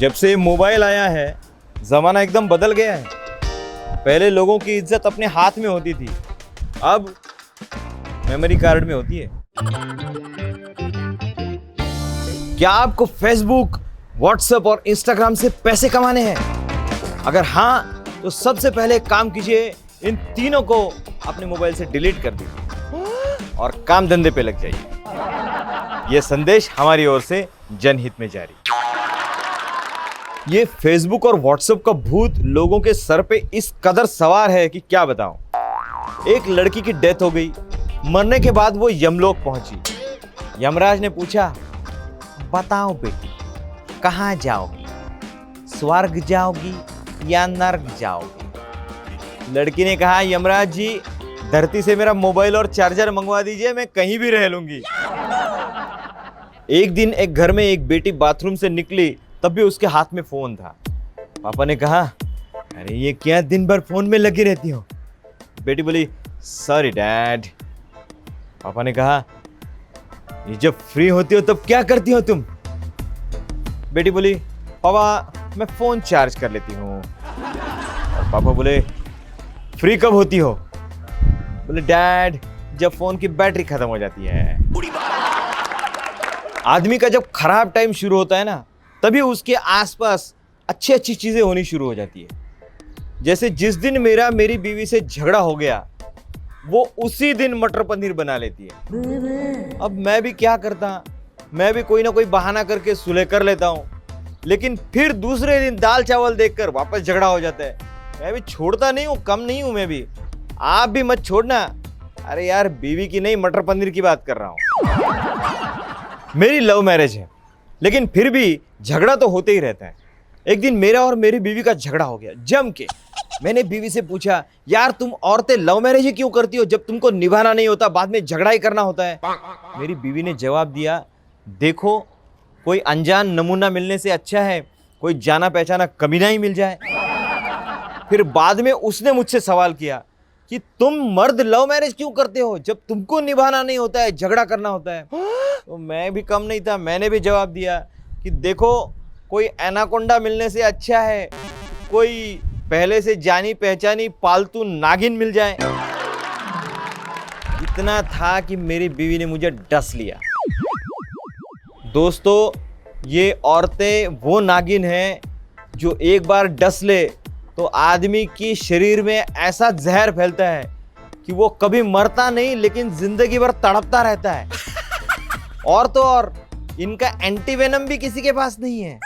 जब से मोबाइल आया है ज़माना एकदम बदल गया है। पहले लोगों की इज्जत अपने हाथ में होती थी, अब मेमोरी कार्ड में होती है। क्या आपको फेसबुक, व्हाट्सएप और इंस्टाग्राम से पैसे कमाने हैं? अगर हाँ, तो सबसे पहले काम कीजिए, इन तीनों को अपने मोबाइल से डिलीट कर दीजिए और काम धंधे पे लग जाइए। यह संदेश हमारी ओर से जनहित में जारी। ये फेसबुक और व्हाट्सएप का भूत लोगों के सर पे इस कदर सवार है कि क्या बताऊं। एक लड़की की डेथ हो गई, मरने के बाद वो यमलोक पहुंची। यमराज ने पूछा, बताओ बेटी, कहां जाओगी, स्वर्ग जाओगी या नर्क जाओगी? लड़की ने कहा, यमराज जी, धरती से मेरा मोबाइल और चार्जर मंगवा दीजिए, मैं कहीं भी रह लूंगी। एक दिन एक घर में एक बेटी बाथरूम से निकली, तब भी उसके हाथ में फोन था। पापा ने कहा, अरे ये क्या दिन भर फोन में लगी रहती हो? बेटी बोली, सॉरी डैड। पापा ने कहा, ये जब फ्री होती हो तब क्या करती हो तुम? बेटी बोली, पापा मैं फोन चार्ज कर लेती हूँ। और पापा बोले, फ्री कब होती हो? बोले, डैड जब फोन की बैटरी खत्म हो जाती है। आदमी का जब खराब टाइम शुरू होता है ना, तभी उसके आसपास अच्छी अच्छी चीजें होनी शुरू हो जाती है। जैसे जिस दिन मेरी बीवी से झगड़ा हो गया, वो उसी दिन मटर पनीर बना लेती है। अब मैं भी क्या करता, मैं भी कोई ना कोई बहाना करके सुलह कर लेता हूँ, लेकिन फिर दूसरे दिन दाल चावल देखकर वापस झगड़ा हो जाता है। मैं भी छोड़ता नहीं हूँ, कम नहीं हूँ मैं भी। आप भी मत छोड़ना। अरे यार, बीवी की नहीं, मटर पनीर की बात कर रहा हूँ। मेरी लव मैरिज है, लेकिन फिर भी झगड़ा तो होते ही रहता है। एक दिन मेरा और मेरी बीवी का झगड़ा हो गया जम के। मैंने बीवी से पूछा, यार तुम औरतें लव मैरिज ही क्यों करती हो जब तुमको निभाना नहीं होता, बाद में झगड़ा ही करना होता है? मेरी बीवी ने जवाब दिया, देखो, कोई अनजान नमूना मिलने से अच्छा है कोई जाना पहचाना कमीना ही मिल जाए। फिर बाद में उसने मुझसे सवाल किया कि तुम मर्द लव मैरिज क्यों करते हो जब तुमको निभाना नहीं होता है, झगड़ा करना होता है? तो मैं भी कम नहीं था, मैंने भी जवाब दिया कि देखो, कोई एनाकोंडा मिलने से अच्छा है कोई पहले से जानी पहचानी पालतू नागिन मिल जाए। इतना था कि मेरी बीवी ने मुझे डस लिया। दोस्तों, ये औरतें वो नागिन हैं जो एक बार डस ले तो आदमी की शरीर में ऐसा जहर फैलता है कि वो कभी मरता नहीं, लेकिन जिंदगी भर तड़पता रहता है। और तो और, इनका एंटीवेनम भी किसी के पास नहीं है।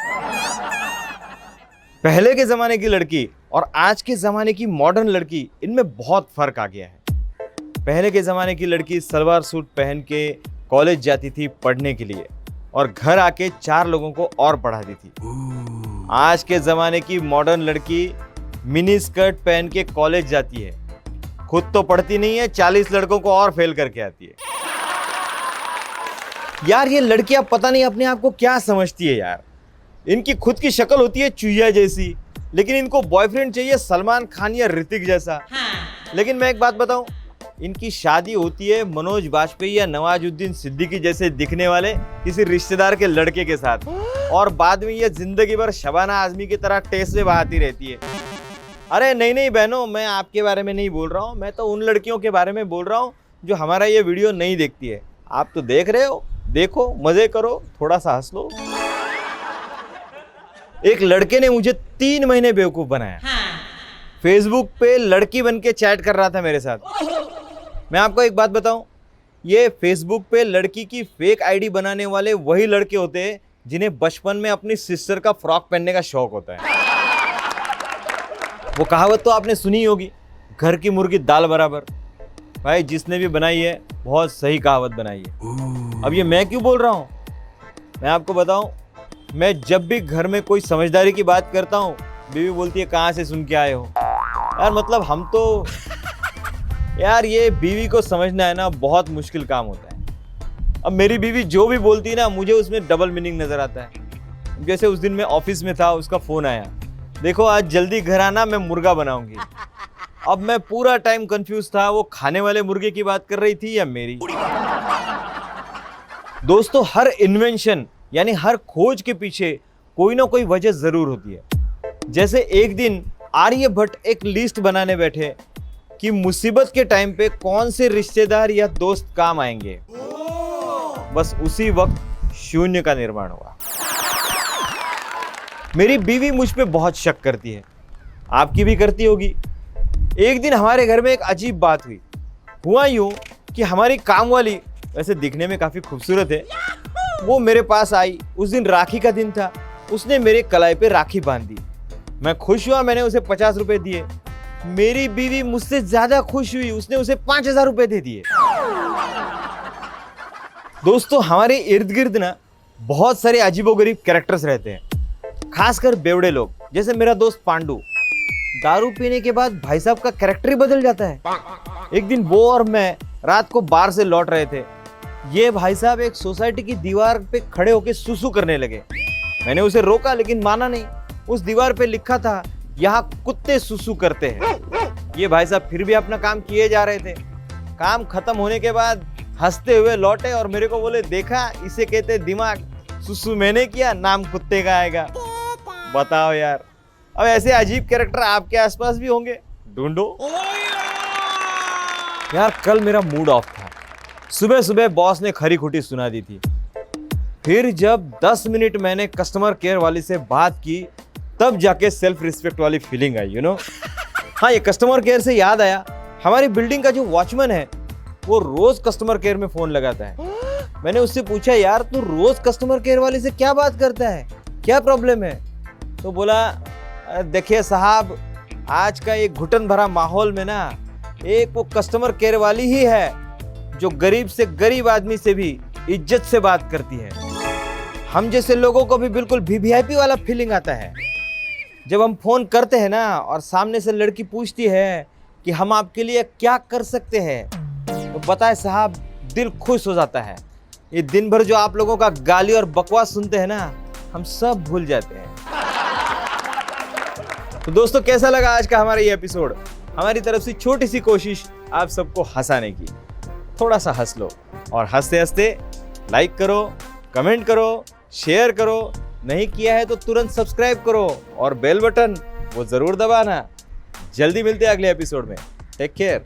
पहले के जमाने की लड़की और आज के जमाने की मॉडर्न लड़की, इनमें बहुत फर्क आ गया है। पहले के जमाने की लड़की सलवार सूट पहन के कॉलेज जाती थी पढ़ने के लिए और घर आके 4 लोगों को और पढ़ाती थी। आज के जमाने की मॉडर्न लड़की मिनी स्कर्ट पहन के कॉलेज जाती है, खुद तो पढ़ती नहीं है, 40 लड़कों को और फेल करके आती है। यार, ये लड़कियां पता नहीं अपने आप को क्या समझती है यार। इनकी खुद की शक्ल होती है चुहिया जैसी, लेकिन इनको बॉयफ्रेंड चाहिए सलमान खान या ऋतिक जैसा। लेकिन मैं एक बात बताऊं, इनकी शादी होती है मनोज बाजपेयी या नवाजुद्दीन सिद्दीकी जैसे दिखने वाले किसी रिश्तेदार के लड़के के साथ, और बाद में ये जिंदगी भर शबाना आजमी की तरह टेस्ट में बहाती रहती है। अरे नहीं नहीं बहनों, मैं आपके बारे में नहीं बोल रहा हूँ, मैं तो उन लड़कियों के बारे में बोल रहा हूँ जो हमारा ये वीडियो नहीं देखती है। आप तो देख रहे हो, देखो, मजे करो, थोड़ा सा हंस लो। एक लड़के ने मुझे 3 महीने बेवकूफ बनाया। फेसबुक पे लड़की बन के चैट कर रहा था मेरे साथ। मैं आपको एक बात बताऊं, ये फेसबुक पे लड़की की फेक आईडी बनाने वाले वही लड़के होते हैं जिन्हें बचपन में अपनी सिस्टर का फ्रॉक पहनने का शौक होता है। वो कहावत तो आपने सुनी होगी, घर की मुर्गी दाल बराबर। भाई, जिसने भी बनाई है बहुत सही कहावत बनाई है। अब ये मैं क्यों बोल रहा हूँ, मैं आपको बताऊं, मैं जब भी घर में कोई समझदारी की बात करता हूँ, बीवी बोलती है, कहाँ से सुन के आए हो? यार मतलब हम तो यार, ये बीवी को समझना है ना, बहुत मुश्किल काम होता है। अब मेरी बीवी जो भी बोलती है ना, मुझे उसमें डबल मीनिंग नजर आता है। जैसे उस दिन मैं ऑफिस में था, उसका फोन आया, देखो आज जल्दी घर आना, मैं मुर्गा बनाऊंगी। अब मैं पूरा टाइम कंफ्यूज था, वो खाने वाले मुर्गे की बात कर रही थी या मेरी। दोस्तों, हर इन्वेंशन यानी हर खोज के पीछे कोई ना कोई वजह जरूर होती है। जैसे एक दिन आर्यभट्ट एक लिस्ट बनाने बैठे कि मुसीबत के टाइम पे कौन से रिश्तेदार या दोस्त काम आएंगे। बस उसी वक्त शून्य का निर्माण हुआ। मेरी बीवी मुझ पे बहुत शक करती है, आपकी भी करती होगी। एक दिन हमारे घर में एक अजीब बात हुई। हुआ यूं कि हमारी काम वाली, वैसे दिखने में काफी खूबसूरत है, वो मेरे पास आई। उस दिन राखी का दिन था। उसने मेरे कलाई पे राखी बांध दी। मैं खुश हुआ, मैंने उसे 50 रुपए दिए। मेरी बीवी मुझसे ज्यादा खुश हुई, उसने उसे 5000 रुपए दे दिए। दोस्तों, हमारे इर्द गिर्द ना बहुत सारे अजीबोगरीब कैरेक्टर्स रहते हैं, खासकर बेवड़े लोग। जैसे मेरा दोस्त पांडू, दारू पीने के बाद भाई साहब का कैरेक्टर ही बदल जाता है। एक दिन वो और मैं रात को बार से लौट रहे थे। ये भाई साहब एक सोसाइटी की दीवार पे खड़े होकर सुसु करने लगे। मैंने उसे रोका लेकिन माना नहीं। उस दीवार पे लिखा था, यहाँ कुत्ते सुसु करते हैं। ये भाई साहब फिर भी अपना काम किए जा रहे थे। काम खत्म होने के बाद हंसते हुए लौटे और मेरे को बोले, देखा, इसे कहते दिमाग, सुसु मैंने किया, नाम कुत्ते का आएगा। बताओ यार। अब ऐसे अजीब कैरेक्टर आपके आसपास भी होंगे, ढूंढो। यार कल मेरा मूड ऑफ था। सुबह सुबह बॉस ने खरी खोटी सुना दी थी। फिर जब 10 मिनट मैंने कस्टमर केयर वाली से बात की, तब जाके सेल्फ रिस्पेक्ट वाली फीलिंग आई, हाँ, ये कस्टमर केयर से याद आया, हमारी बिल्डिंग का जो वॉचमैन है वो रोज कस्टमर केयर में फोन लगाता है। मैंने उससे पूछा, यार तू रोज कस्टमर केयर वाले से क्या बात करता है, क्या प्रॉब्लम है? तो बोला, देखिए साहब, आज का एक घुटन भरा माहौल में ना एक वो कस्टमर केयर वाली ही है जो गरीब से गरीब आदमी से भी इज्जत से बात करती है। हम जैसे लोगों को भी बिल्कुल वीवीआईपी वाला फीलिंग आता है जब हम फोन करते हैं ना और सामने से लड़की पूछती है कि हम आपके लिए क्या कर सकते हैं, तो पता है साहब, दिल खुश हो जाता है। ये दिन भर जो आप लोगों का गाली और बकवास सुनते हैं ना, हम सब भूल जाते हैं। तो दोस्तों, कैसा लगा आज का हमारा ये एपिसोड? हमारी तरफ से छोटी सी कोशिश आप सबको हंसाने की। थोड़ा सा हंस लो और हंसते हंसते लाइक करो, कमेंट करो, शेयर करो। नहीं किया है तो तुरंत सब्सक्राइब करो और बेल बटन वो जरूर दबाना। जल्दी मिलते हैं अगले एपिसोड में। Take care.